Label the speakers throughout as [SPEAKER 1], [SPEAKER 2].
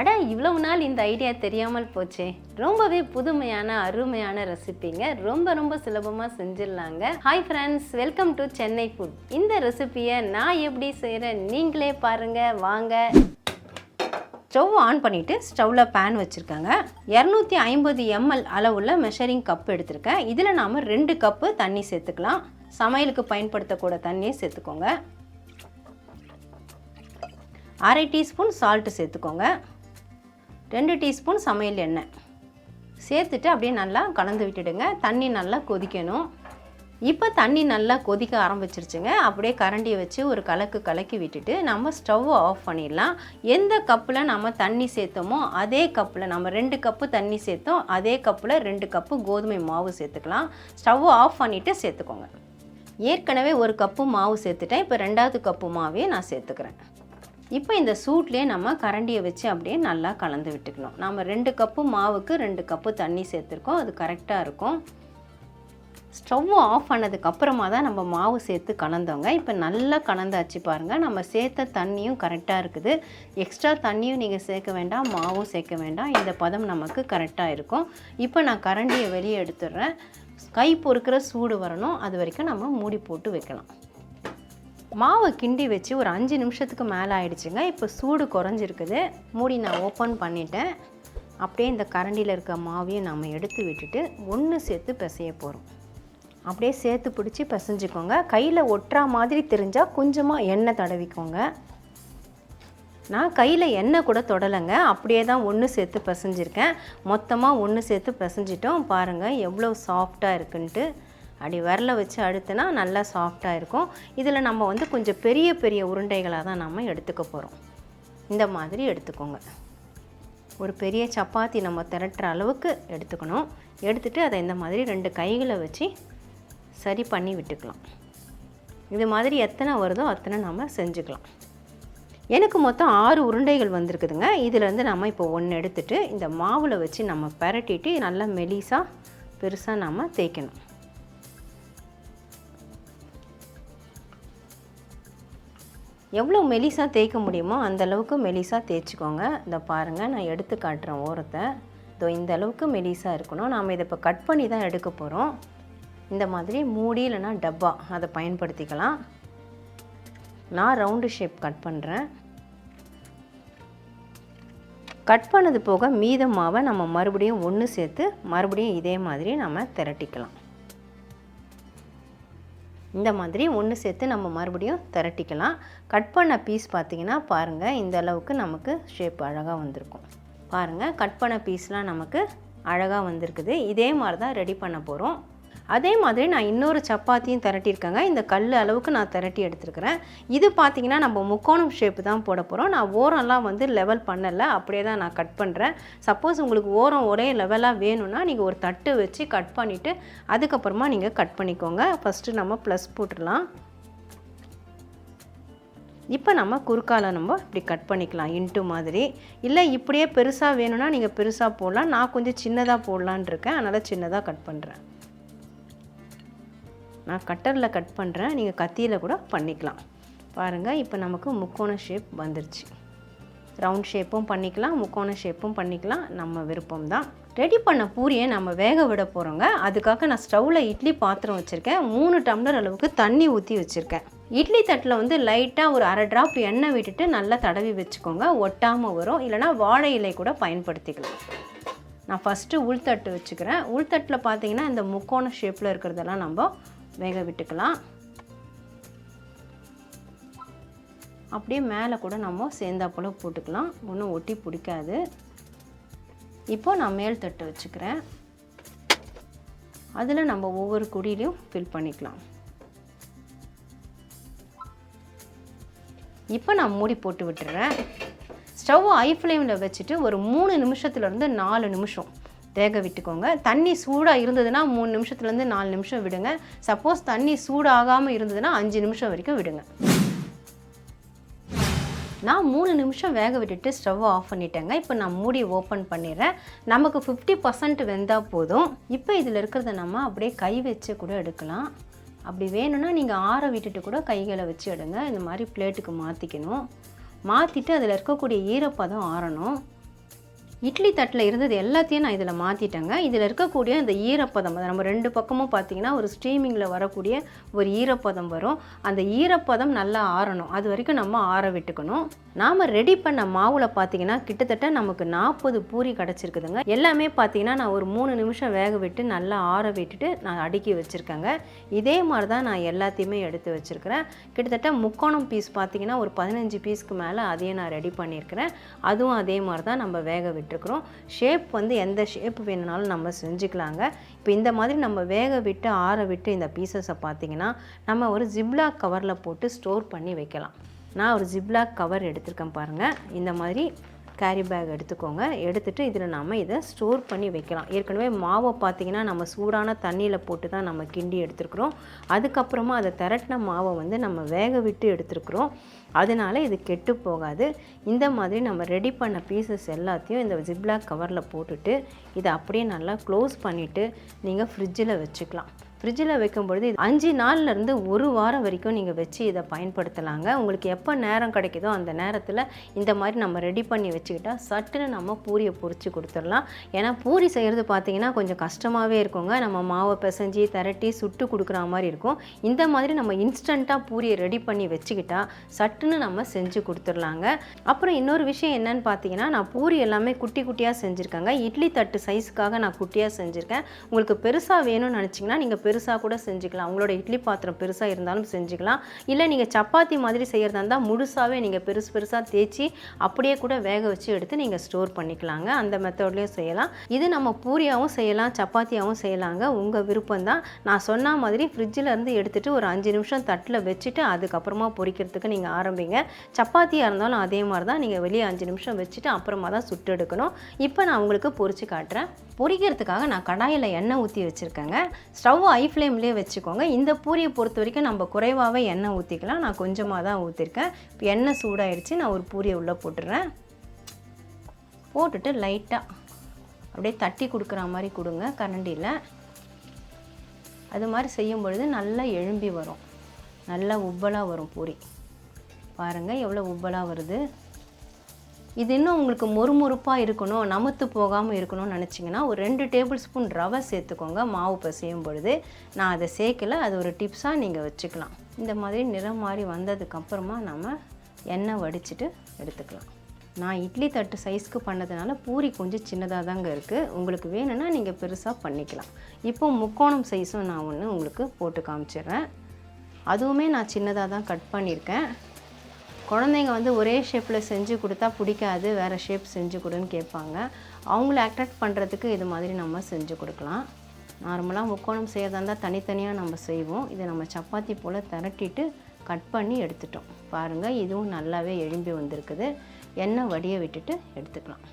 [SPEAKER 1] அட இவ்வளவு நாள் இந்த ஐடியா தெரியாமல் போச்சே. ரொம்பவே புதுமையான அருமையான ரெசிபிங்க. ரொம்ப சுலபமாக செஞ்சிடலாங்க. Hi friends, welcome to Chennai food. இந்த ரெசிபியை நான் எப்படி செய்கிறேன் நீங்களே பாருங்கள் வாங்க. ஸ்டவ் ஆன் பண்ணிவிட்டு ஸ்டவ்வில் பேன் வச்சுருக்காங்க. 250 ml அளவுள்ள மெஷரிங் கப் எடுத்திருக்கேன். இதில் நாம் 2 கப்பு தண்ணி சேர்த்துக்கலாம். சமையலுக்கு பயன்படுத்தக்கூட தண்ணியை சேர்த்துக்கோங்க. 1/2 டீஸ்பூன் சால்ட்டு சேர்த்துக்கோங்க. 2 டீஸ்பூன் சமையல் எண்ணெய் சேர்த்துட்டு அப்படியே நல்லா கலந்து விட்டுடுங்க. தண்ணி நல்லா கொதிக்கணும். இப்போ தண்ணி நல்லா கொதிக்க ஆரம்பிச்சிருச்சுங்க. அப்படியே கரண்டியை வச்சு ஒரு கலக்கி விட்டுட்டு நம்ம ஸ்டவ்வை ஆஃப் பண்ணிடலாம். எந்த கப்பில் நம்ம தண்ணி சேர்த்தோமோ அதே கப்பில் நம்ம 2 கப்பு தண்ணி சேர்த்தோம், அதே கப்பில் 2 கப்பு கோதுமை மாவு சேர்த்துக்கலாம். ஸ்டவ்வை ஆஃப் பண்ணிவிட்டு சேர்த்துக்கோங்க. ஏற்கனவே 1 கப்பு மாவு சேர்த்துட்டேன். இப்போ 2வது கப்பு மாவே நான் சேர்த்துக்கிறேன். இப்போ இந்த சூட்லேயே நம்ம கரண்டியை வச்சு அப்படியே நல்லா கலந்து விட்டுக்கணும். நம்ம 2 கப்பு மாவுக்கு 2 கப்பு தண்ணி சேர்த்துருக்கோம். அது கரெக்டாக இருக்கும். ஸ்டவ் ஆஃப் பண்ணதுக்கப்புறமா தான் நம்ம மாவு சேர்த்து கலந்தோங்க. இப்போ நல்லா கலந்தாச்சு பாருங்கள். நம்ம சேர்த்த தண்ணியும் கரெக்டாக இருக்குது. எக்ஸ்ட்ரா தண்ணியும் நீங்கள் சேர்க்க வேண்டாம், மாவும் சேர்க்க வேண்டாம். இந்த பதம் நமக்கு கரெக்டாக இருக்கும். இப்போ நான் கரண்டியை வெளியே எடுத்துடுறேன். கை பொறுக்கிற சூடு வரணும். அது வரைக்கும் நம்ம மூடி போட்டு வைக்கலாம். மாவை கிண்டி வச்சு ஒரு 5 நிமிஷத்துக்கு மேலே ஆயிடுச்சுங்க. இப்போ சூடு குறைஞ்சிருக்குது. மூடி நான் ஓப்பன் பண்ணிட்டேன். அப்படியே இந்த கரண்டியில் இருக்க மாவையும் நம்ம எடுத்து விட்டுட்டு ஒன்று சேர்த்து பிசைய போகிறோம். அப்படியே சேர்த்து பிடிச்சி பிசைஞ்சிக்கோங்க. கையில் ஒட்டுறா மாதிரி தெரிஞ்சால் கொஞ்சமாக எண்ணெய் தடவிக்கோங்க. நான் கையில் எண்ணெய் கூட தொடலைங்க. அப்படியே தான் ஒன்று சேர்த்து பிசைஞ்சிருக்கேன். மொத்தமாக ஒன்று சேர்த்து பிசைஞ்சிட்டோம். பாருங்கள் எவ்வளோ சாஃப்டாக இருக்குன்ட்டு. அப்படி விரல வச்சு அழுத்தினா நல்லா சாஃப்டாக இருக்கும். இதில் நம்ம கொஞ்சம் பெரிய உருண்டைகளாக தான் நம்ம எடுத்துக்க போகிறோம். இந்த மாதிரி எடுத்துக்கோங்க. ஒரு பெரிய சப்பாத்தி நம்ம திரட்டுற அளவுக்கு எடுத்துக்கணும். எடுத்துகிட்டு அதை இந்த மாதிரி 2 கைகளை வச்சு சரி பண்ணி விட்டுக்கலாம். இது மாதிரி எத்தனை வருதோ அத்தனை நம்ம செஞ்சுக்கலாம். எனக்கு மொத்தம் 6 உருண்டைகள் வந்திருக்குதுங்க. இதிலேருந்து நம்ம இப்போ 1 எடுத்துகிட்டு இந்த மாவில் வச்சு நம்ம பரட்டிட்டு நல்லா மெலிசாக பெருசாக நம்ம தேய்க்கணும். எவ்வளோ மெலிசாக தேய்க்க முடியுமோ அந்தளவுக்கு மெலிசாக தேய்ச்சிக்கோங்க. இந்த பாருங்கள், நான் எடுத்து காட்டுறேன் ஓரத்தை. இதோ இந்த அளவுக்கு மெலிசாக இருக்கணும். நாம் இதை இப்போ கட் பண்ணி தான் எடுக்க போகிறோம். இந்த மாதிரி மூடி இல்லைனா டப்பா அதை பயன்படுத்திக்கலாம். நான் ரவுண்டு ஷேப் கட் பண்ணுறேன். கட் பண்ணது போக மீத மாவை நம்ம மறுபடியும் ஒன்று சேர்த்து மறுபடியும் இதே மாதிரி நம்ம திரட்டிக்கலாம். இந்த மாதிரி ஒன்று சேர்த்து நம்ம மறுபடியும் திரட்டிக்கலாம். கட் பண்ண பீஸ் பார்த்திங்கன்னா பாருங்கள், இந்த அளவுக்கு நமக்கு ஷேப் அழகாக வந்திருக்கும். பாருங்கள், கட் பண்ண பீஸ்லாம் நமக்கு அழகாக வந்திருக்குது. இதே மாதிரி தான் ரெடி பண்ண போகிறோம். அதே மாதிரி நான் இன்னொரு சப்பாத்தியும் திரட்டியிருக்கேங்க. இந்த கல் அளவுக்கு நான் திரட்டி எடுத்துருக்கிறேன். இது பார்த்திங்கன்னா நம்ம முக்கோணம் ஷேப்பு தான் போட போகிறோம். நான் ஓரம்லாம் லெவல் பண்ணலை, அப்படியே தான் நான் கட் பண்ணுறேன். சப்போஸ் உங்களுக்கு ஓரம் ஒரே லெவலாக வேணும்னா நீங்கள் ஒரு தட்டு வச்சு கட் பண்ணிவிட்டு அதுக்கப்புறமா நீங்கள் கட் பண்ணிக்கோங்க. ஃபஸ்ட்டு நம்ம ப்ளஸ் போட்டுடலாம். இப்போ நம்ம குறுக்கால நம்ம இப்படி கட் பண்ணிக்கலாம் இன்ட்டு மாதிரி. இல்லை இப்படியே பெருசாக வேணும்னா நீங்கள் பெருசாக போடலாம். நான் கொஞ்சம் சின்னதாக போடலான் இருக்கேன், அதனால் சின்னதாக கட் பண்ணுறேன். நான் கட்டரில் கட் பண்ணுறேன், நீங்கள் கத்தியில் கூட பண்ணிக்கலாம். பாருங்கள், இப்போ நமக்கு முக்கோண ஷேப் வந்துருச்சு. ரவுண்ட் ஷேப்பும் பண்ணிக்கலாம், முக்கோண ஷேப்பும் பண்ணிக்கலாம், நம்ம விருப்பம் தான். ரெடி பண்ண பூரியை நம்ம வேக விட போகிறோங்க. அதுக்காக நான் ஸ்டவ்வில் இட்லி பாத்திரம் வச்சுருக்கேன். 3 டம்ளர் அளவுக்கு தண்ணி ஊற்றி வச்சுருக்கேன். இட்லி தட்டில் லைட்டாக ஒரு 1/2 ட்ராப் எண்ணெய் விட்டுட்டு நல்லா தடவி வச்சுக்கோங்க. ஒட்டாமல் வரும். இல்லைனா வாழை இலை கூட பயன்படுத்திக்கலாம். நான் ஃபஸ்ட்டு உள்தட்டு வச்சுக்கிறேன். உள்தட்டில் பார்த்தீங்கன்னா இந்த முக்கோண ஷேப்பில் இருக்கிறதெல்லாம் நம்ம வேக விட்டுக்கலாம். அப்படியே மேலே கூட நம்ம சேர்ந்தாப்போல் போட்டுக்கலாம், ஒன்றும் ஒட்டி பிடிக்காது. இப்போ நான் மேல் தட்டு வச்சுக்கிறேன். அதில் நம்ம ஒவ்வொரு குழியிலையும் ஃபில் பண்ணிக்கலாம். இப்போ நான் மூடி போட்டு விட்டுறேன். ஸ்டவ் ஹை ஃப்ளேமில் வச்சுட்டு ஒரு 3 நிமிஷத்துலேருந்து 4 நிமிஷம் வேக விட்டுக்கோங்க. தண்ணி சூடாக இருந்ததுன்னா 3 நிமிஷத்துலேருந்து 4 நிமிஷம் விடுங்க. சப்போஸ் தண்ணி சூடாகாமல் இருந்ததுன்னா 5 நிமிஷம் வரைக்கும் விடுங்க. நான் 3 நிமிஷம் வேக விட்டுட்டு ஸ்டவ் ஆஃப் பண்ணிட்டேங்க. இப்போ நான் மூடி ஓப்பன் பண்ணிடுறேன். நமக்கு 50% வெந்தால் போதும். இப்போ இதில் இருக்கிறத நம்ம அப்படியே கை வச்சு கூட எடுக்கலாம். அப்படி வேணும்னா நீங்கள் ஆற விட்டுட்டு கூட கைகளை வச்சு எடுங்க. இந்த மாதிரி பிளேட்டுக்கு மாற்றிக்கணும். மாற்றிட்டு அதில் இருக்கக்கூடிய ஈரப்பதம் ஆறணும். இட்லி தட்டில் இருந்தது எல்லாத்தையும் நான் இதில் மாற்றிட்டேங்க. இதில் இருக்கக்கூடிய இந்த ஈரப்பதம், அதை நம்ம 2 பக்கமும் பார்த்திங்கன்னா ஒரு ஸ்டீமிங்கில் வரக்கூடிய ஒரு ஈரப்பதம் வரும். அந்த ஈரப்பதம் நல்லா ஆறணும். அது வரைக்கும் நம்ம ஆற விட்டுக்கணும். நாம் ரெடி பண்ண மாவில் பார்த்திங்கன்னா கிட்டத்தட்ட நமக்கு 40 பூரி கிடச்சிருக்குதுங்க. எல்லாமே பார்த்திங்கன்னா நான் ஒரு 3 நிமிஷம் வேக விட்டு நல்லா ஆற விட்டுட்டு நான் அடுக்கி வச்சுருக்கேங்க. இதே மாதிரி தான் நான் எல்லாத்தையுமே எடுத்து வச்சுருக்கிறேன். கிட்டத்தட்ட முக்கோணம் பீஸ் பார்த்திங்கன்னா ஒரு 15 பீஸ்க்கு மேலே அதையும் நான் ரெடி பண்ணியிருக்கிறேன். அதுவும் அதே மாதிரி தான் நம்ம வேக விட்டுருக்குறோம். ஷேப் வந்து எந்த ஷேப் வேணுனாலும் நம்ம செஞ்சுக்கலாங்க. இப்போ இந்த மாதிரி நம்ம வேக விட்டு ஆற விட்டு இந்த பீசஸை பார்த்திங்கன்னா நம்ம ஒரு ஜிப்லாக் கவரில் போட்டு ஸ்டோர் பண்ணி வைக்கலாம். நான் ஒரு ஜிப்லாக் கவர் எடுத்திருக்கேன் பாருங்கள். இந்த மாதிரி கேரி பேக் எடுத்துக்கோங்க. எடுத்துகிட்டு இதில் நம்ம இதை ஸ்டோர் பண்ணி வைக்கலாம். ஏற்கனவே மாவை பார்த்திங்கன்னா நம்ம சூடான தண்ணியில் போட்டு தான் நம்ம கிண்டி எடுத்துருக்குறோம். அதுக்கப்புறமா அதை திரட்டின மாவை வந்து நம்ம வேக விட்டு எடுத்துருக்குறோம். அதனால் இது கெட்டு போகாது. இந்த மாதிரி நம்ம ரெடி பண்ண பீசஸ் எல்லாத்தையும் இந்த ஜிப்லாக் கவரில் போட்டுட்டு இதை அப்படியே நல்லா க்ளோஸ் பண்ணிவிட்டு நீங்கள் ஃப்ரிட்ஜில் வச்சுக்கலாம். ஃப்ரிட்ஜில் வைக்கும்பொழுது 5 நாள்லேருந்து 1 வாரம் வரைக்கும் நீங்கள் வச்சு இதை பயன்படுத்தலாங்க. உங்களுக்கு எப்போ நேரம் கிடைக்குதோ அந்த நேரத்தில் இந்த மாதிரி நம்ம ரெடி பண்ணி வச்சுக்கிட்டா சட்டுன்னு நம்ம பூரியை பொரித்து கொடுத்துடலாம். ஏன்னா பூரி செய்கிறது பார்த்திங்கன்னா கொஞ்சம் கஷ்டமாகவே இருக்குங்க. நம்ம மாவை பிசைஞ்சி திரட்டி சுட்டு கொடுக்குற மாதிரி இருக்கும். இந்த மாதிரி நம்ம இன்ஸ்டண்ட்டாக பூரியை ரெடி பண்ணி வச்சுக்கிட்டா சட்டுன்னு நம்ம செஞ்சு கொடுத்துடலாங்க. அப்புறம் இன்னொரு விஷயம் என்னன்னு பார்த்தீங்கன்னா, நான் பூரி எல்லாமே குட்டி குட்டியாக செஞ்சுருக்கேங்க. இட்லி தட்டு சைஸுக்காக நான் குட்டியாக செஞ்சுருக்கேன். உங்களுக்கு பெருசாக வேணும்னு நினச்சிங்கன்னா நீங்கள் பெருசாக கூட செஞ்சுக்கலாம். உங்களோட இட்லி பாத்திரம் பெருசாக இருந்தாலும் செஞ்சுக்கலாம். இல்லை நீங்கள் சப்பாத்தி மாதிரி செய்கிறதா இருந்தால் முழுசாகவே நீங்கள் பெருசாக தேய்ச்சி அப்படியே கூட வேக வச்சு எடுத்து நீங்கள் ஸ்டோர் பண்ணிக்கலாங்க. அந்த மெத்தட்லேயும் செய்யலாம். இது நம்ம பூரியாகவும் செய்யலாம், சப்பாத்தியாகவும் செய்யலாங்க. உங்கள் விருப்பம் தான். நான் சொன்ன மாதிரி ஃப்ரிட்ஜில் இருந்து எடுத்துகிட்டு ஒரு 5 நிமிஷம் தட்டில் வச்சுட்டு அதுக்கப்புறமா பொரிக்கிறதுக்கு நீங்கள் ஆரம்பிங்க. சப்பாத்தியாக இருந்தாலும் அதே மாதிரி தான். நீங்கள் வெளியே 5 நிமிஷம் வச்சுட்டு அப்புறமா தான் சுட்டு எடுக்கணும். இப்போ நான் உங்களுக்கு பொரிச்சு காட்டுறேன். பொரிக்கிறதுக்காக நான் கடாயில் எண்ணெய் ஊற்றி வச்சுருக்கேங்க. ஸ்டவ் ஹை ஃப்ளேம்லேயே வச்சுக்கோங்க. இந்த பூரியை பொறுத்த வரைக்கும் நம்ம குறைவாகவே எண்ணெய் ஊற்றிக்கலாம். நான் கொஞ்சமாக தான் ஊற்றிருக்கேன். இப்போ எண்ணெய் சூடாகிடுச்சு. நான் ஒரு பூரியை உள்ளே போட்டுடுறேன். போட்டுட்டு லைட்டாக அப்படியே தட்டி கொடுக்குற மாதிரி கொடுங்க கரண்டியில். அது மாதிரி செய்யும் பொழுது நல்லா எழும்பி வரும். நல்லா உப்பலாக வரும் பூரி. பாருங்கள் எவ்வளோ உப்பலாக வருது. இது இன்னும் உங்களுக்கு மொறுமொறுப்பாக இருக்கணும், நமுத்து போகாமல் இருக்கணும்னு நினச்சிங்கன்னா ஒரு 2 டேபிள் ஸ்பூன் ரவை சேர்த்துக்கோங்க மாவு பிசையும் பொழுது. நான் அதை சேர்க்கலை. அது ஒரு டிப்ஸாக நீங்கள் வச்சுக்கலாம். இந்த மாதிரி நிறம் மாறி வந்ததுக்கப்புறமா நம்ம எண்ணெய் வடிச்சிட்டு எடுத்துக்கலாம். நான் இட்லி தட்டு சைஸ்க்கு பண்ணதுனால பூரி கொஞ்சம் சின்னதாக தாங்க இருக்குது. உங்களுக்கு வேணும்னா நீங்கள் பெருசாக பண்ணிக்கலாம். இப்போ முக்கோணம் சைஸும் நான் ஒன்று உங்களுக்கு போட்டு காமிச்சிடுறேன். அதுவுமே நான் சின்னதாக தான் கட் பண்ணியிருக்கேன். குழந்தைங்க வந்து ஒரே ஷேப்பில் செஞ்சு கொடுத்தா பிடிக்காது, வேறு ஷேப் செஞ்சு கொடுன்னு கேட்பாங்க. அவங்கள அட்ராக்ட் பண்ணுறதுக்கு இது மாதிரி நம்ம செஞ்சு கொடுக்கலாம். நார்மலாக முக்கோணம் செய்யறதா இருந்தால் தனித்தனியாக நம்ம செய்வோம். இதை நம்ம சப்பாத்தி போல் திரட்டிட்டு கட் பண்ணி எடுத்துட்டோம். பாருங்கள் இதுவும் நல்லாவே எழும்பி வந்திருக்குது. எண்ணெய் வடிய விட்டுட்டு எடுத்துக்கலாம்.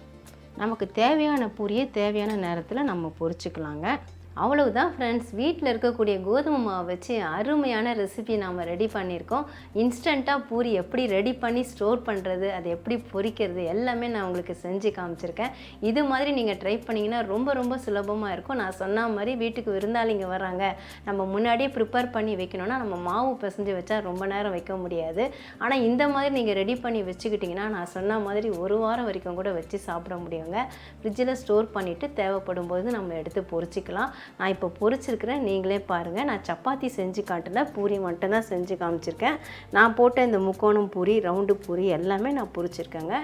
[SPEAKER 1] நமக்கு தேவையான பூரியை தேவையான நேரத்தில் நம்ம பொரிச்சுக்கலாங்க. அவ்வளவுதான் ஃப்ரெண்ட்ஸ். வீட்டில் இருக்கக்கூடிய கோதுமை மாவை வச்சு அருமையான ரெசிபி நாம் ரெடி பண்ணியிருக்கோம். இன்ஸ்டண்ட்டாக பூரி எப்படி ரெடி பண்ணி ஸ்டோர் பண்ணுறது, அதை எப்படி பொரிக்கிறது எல்லாமே நான் உங்களுக்கு செஞ்சு காமிச்சிருக்கேன். இது மாதிரி நீங்கள் ட்ரை பண்ணிங்கன்னா ரொம்ப ரொம்ப சுலபமாக இருக்கும். நான் சொன்ன மாதிரி வீட்டுக்கு விருந்தாளிங்க வராங்க, நம்ம முன்னாடியே ப்ரிப்பேர் பண்ணி வைக்கணும்னா நம்ம மாவு பிசைஞ்சு வச்சா ரொம்ப நேரம் வைக்க முடியாது. ஆனால் இந்த மாதிரி நீங்கள் ரெடி பண்ணி வச்சுக்கிட்டிங்கன்னா நான் சொன்ன மாதிரி 1 வாரம் வரைக்கும் கூட வச்சு சாப்பிட முடியுங்க. ஃப்ரிட்ஜில் ஸ்டோர் பண்ணிவிட்டு தேவைப்படும் போது நம்ம எடுத்து பொரிச்சிக்கலாம். நான் இப்போ பொரிச்சிருக்கிறேன், நீங்களே பாருங்கள். நான் சப்பாத்தி செஞ்சு காட்டல, பூரி மட்டும்தான் செஞ்சு காமிச்சிருக்கேன். நான் போட்ட இந்த முக்கோணம் பூரி, ரவுண்டு பூரி எல்லாமே நான் பொரிச்சிருக்கேங்க.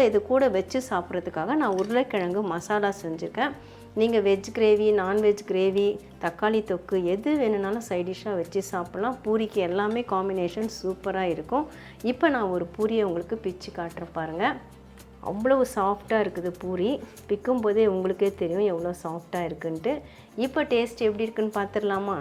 [SPEAKER 1] இது கூட வச்சு சாப்பிட்றதுக்காக நான் உருளைக்கிழங்கு மசாலா செஞ்சுருக்கேன். நீங்கள் வெஜ் கிரேவி, நான்வெஜ் கிரேவி, தக்காளி தொக்கு எது வேணுனாலும் சைடிஷ்ஷாக வச்சு சாப்பிட்லாம். பூரிக்கு எல்லாமே காம்பினேஷன் சூப்பராக இருக்கும். இப்போ நான் ஒரு பூரியை உங்களுக்கு பிச்சு காட்டுறேன் பாருங்கள். அவ்வளவு சாஃப்டாக இருக்குது பூரி. பிக்கும் போதே உங்களுக்கே தெரியும் எவ்வளோ சாஃப்டாக இருக்குன்ட்டு. இப்போ டேஸ்ட் எப்படி இருக்குன்னு பார்த்துடலாமா?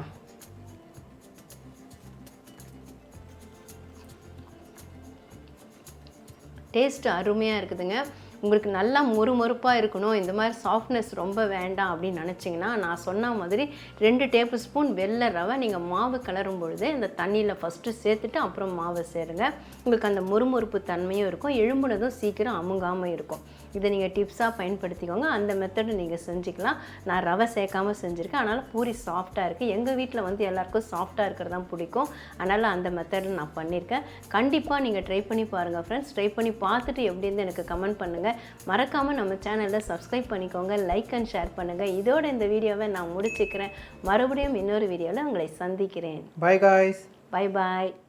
[SPEAKER 1] டேஸ்ட் அருமையாக இருக்குதுங்க. உங்களுக்கு நல்லா மொறுமொறுப்பாக இருக்கணும், இந்த மாதிரி சாஃப்ட்னஸ் ரொம்ப வேண்டாம் அப்படின்னு நினச்சிங்கன்னா நான் சொன்ன மாதிரி 2 டேபிள் ஸ்பூன் வெள்ளை ரவை நீங்கள் மாவு கிளறும் பொழுது இந்த தண்ணியில் ஃபஸ்ட்டு சேர்த்துட்டு அப்புறம் மாவை சேருங்க. உங்களுக்கு அந்த மொறுமொறுப்பு தன்மையும் இருக்கும், எழும்புனதும் சீக்கிரம் அமுங்காமல் இருக்கும். இதை நீங்கள் டிப்ஸாக பயன்படுத்திக்கோங்க. அந்த மெத்தடு நீங்கள் செஞ்சுக்கலாம். நான் ரவை சேர்க்காமல் செஞ்சுருக்கேன். அதனால் பூரி சாஃப்டாக இருக்குது. எங்கள் வீட்டில் வந்து எல்லாருக்கும் சாஃப்டாக இருக்கிறது தான் பிடிக்கும். அதனால் அந்த மெத்தடில் நான் பண்ணியிருக்கேன். கண்டிப்பாக நீங்கள் ட்ரை பண்ணி பாருங்கள் ஃப்ரெண்ட்ஸ். ட்ரை பண்ணி பார்த்துட்டு எப்படி இருந்து எனக்கு கமெண்ட் பண்ணுங்கள். மறக்காமல் நம்ம சேனலில் சப்ஸ்கிரைப் பண்ணிக்கோங்க, லைக் அண்ட் ஷேர் பண்ணுங்கள். இதோட இந்த வீடியோவை நான் முடிச்சுக்கிறேன். மறுபடியும் இன்னொரு வீடியோவில் உங்களை சந்திக்கிறேன்.
[SPEAKER 2] Bye guys.
[SPEAKER 1] Bye bye.